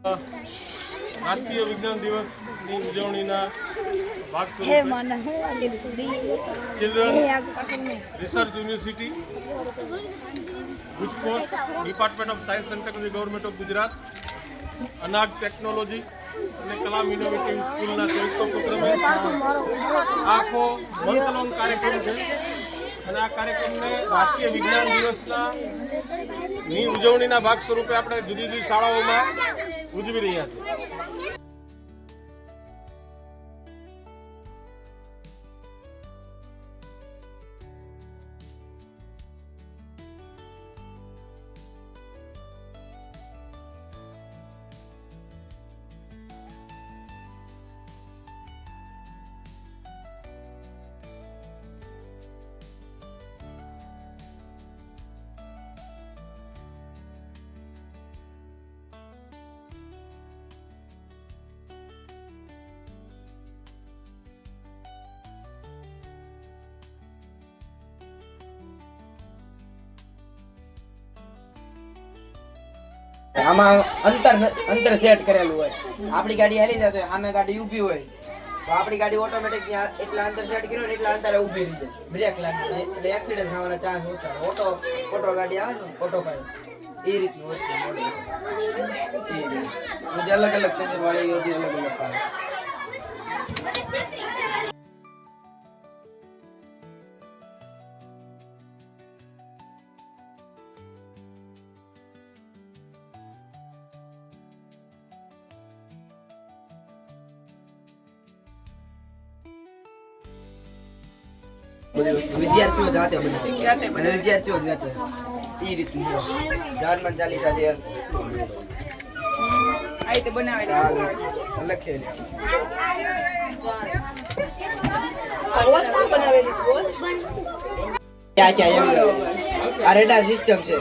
રાષ્ટ્રીય વિજ્ઞાન દિવસની ઉજવણીના ભાગ સ્વરૂપે children research university GUJCOST department of science and technology government of Gujarat અનાજ ટેકનોલોજી અને કલામ ઇનોવેટિવ સ્કૂલના સંયુક્ત ઉપક્રમે આખો મંથલોંગ કાર્યક્રમ છે અને આ કાર્યક્રમને રાષ્ટ્રીય વિજ્ઞાન દિવસના ઉજવણીના ભાગ સ્વરૂપે આપણે જુદી જુદી શાળાઓમાં ઉજવી રહ્યા છીએ. આમાં અંતર સેટ કરેલું હોય. આપણી ગાડી હાલી જાય તો સામે ગાડી ઊભી હોય તો આપણી ગાડી ઓટોમેટિક એટલા અંતર સેટ કર્યો ને એટલા અંતરે ઊભી રહી જાય. બ્રેક લાગે એટલે એક્સિડન્ટ થવાના ચાન્સ ઓછા. ઓટો ગાડી આવે ને ઓટો પાડે એ રીતની વસ્તુ બધી અલગ અલગ સેન્સર વાળી બધી અલગ અલગ આવે. વિદ્યાર્થીઓ જાતે બને અને વિદ્યાર્થીઓ જ વેચે એ રીતનું જાનમાં ચાલીસા છે આ રીતે બનાવેલા લખેલી આ રેડાર સિસ્ટમ છે.